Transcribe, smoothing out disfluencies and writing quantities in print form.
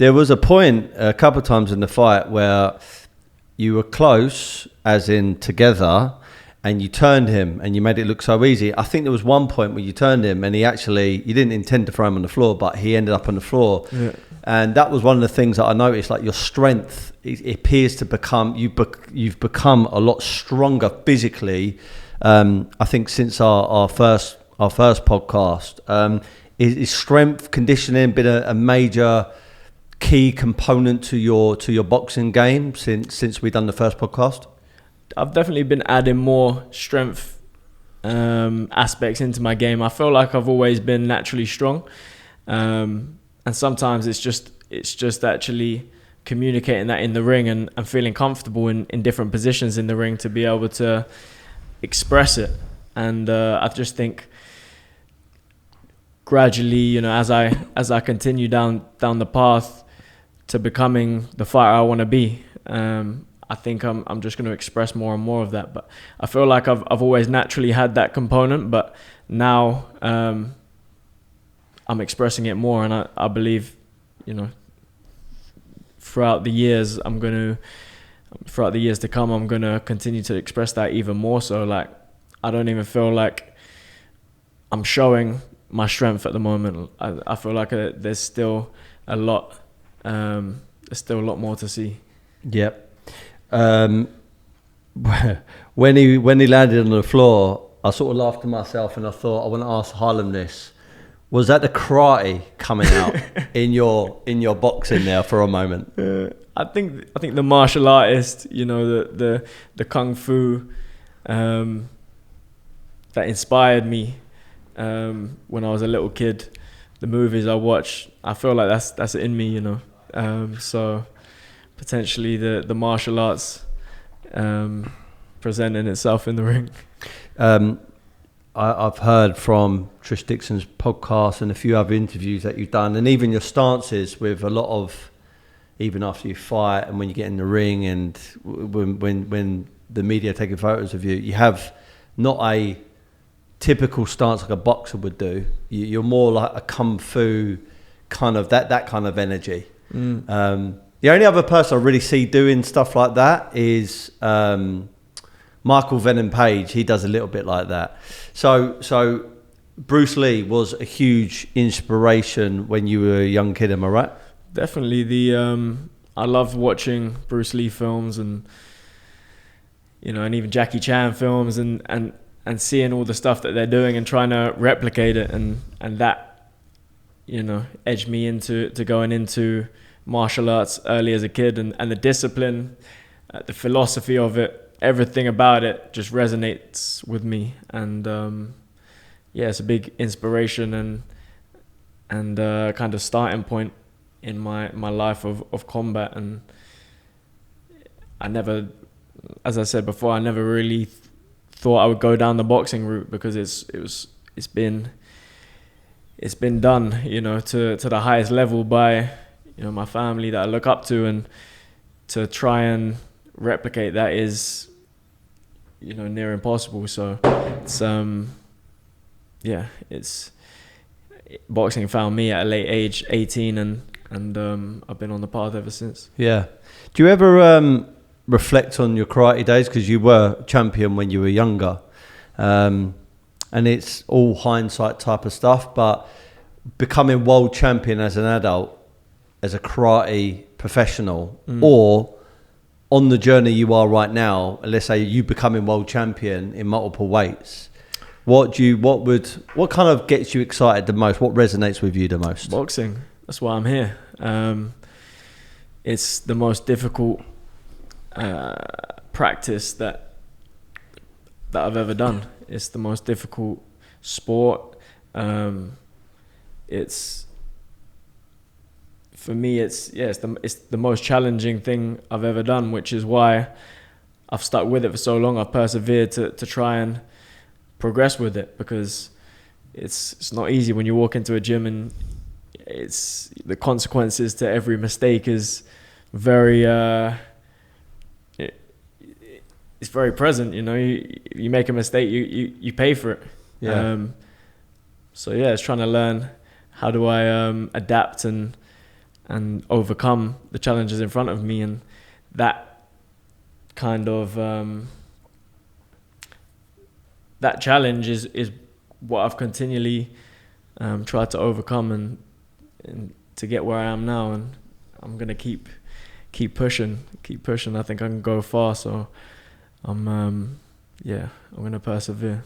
There was a point a couple of times in the fight where you were close, as in together, and you turned him and you made it look so easy. I think there was one point where you turned him and you didn't intend to throw him on the floor, but he ended up on the floor. Yeah. And that was one of the things that I noticed, like your strength, it appears to become, you've become a lot stronger physically. I think since our first podcast, is strength conditioning been a major key component to your boxing game since we've done the first podcast? I've definitely been adding more strength aspects into my game. I feel like I've always been naturally strong, and sometimes it's just actually communicating that in the ring and feeling comfortable in different positions in the ring to be able to express it. And I just think gradually, as I continue down the path to becoming the fighter I want to be, I think I'm just going to express more and more of that. But I feel like I've always naturally had that component, but now I'm expressing it more, and I believe, throughout the years to come, I'm gonna continue to express that even more. So, like, I don't even feel like I'm showing my strength at the moment. I feel like there's still a lot more to see. Yep. When he landed on the floor, I sort of laughed to myself and I thought, I want to ask Harlem this. Was that the karate coming out in your boxing there for a moment? I think the martial artist, the kung fu, that inspired me when I was a little kid. The movies I watched, I feel like that's in me, So potentially the martial arts presenting itself in the ring. I've heard from Trish Dixon's podcast and a few other interviews that you've done, and even your stances with a lot of, even after you fight and when you get in the ring and when the media are taking photos of you, you have not a typical stance like a boxer would do. You're more like a kung fu kind of that kind of energy. The only other person I really see doing stuff like that is Michael Venom Page. He does a little bit like that. So Bruce Lee was a huge inspiration when you were a young kid, am I right? Definitely. I loved watching Bruce Lee films and even Jackie Chan films and seeing all the stuff that they're doing and trying to replicate it, and that edged me into going into martial arts early as a kid, and the discipline, the philosophy of it, everything about it just resonates with me, and it's a big inspiration and kind of starting point in my life of combat. And I never, as I said before, I never really thought I would go down the boxing route, because it's been done to the highest level by my family that I look up to, and to try and replicate that is near impossible. So it's boxing found me at a late age, 18, and I've been on the path ever since. Yeah. Do you ever reflect on your karate days, because you were champion when you were younger, and it's all hindsight type of stuff, but becoming world champion as an adult, as a karate professional, or on the journey you are right now, let's say you becoming world champion in multiple weights, what kind of gets you excited the most? What resonates with you the most? Boxing. That's why I'm here. It's the most difficult practice that I've ever done. It's the most difficult sport. For me, it's the most challenging thing I've ever done, which is why I've stuck with it for so long. I've persevered to try and progress with it, because it's not easy when you walk into a gym, and it's the consequences to every mistake is very it's very present. You make a mistake, you pay for it. It's trying to learn how do I adapt and and overcome the challenges in front of me. And that kind of that challenge is what I've continually tried to overcome and to get where I am now. And I'm gonna keep pushing. I think I can go far, so I'm gonna persevere.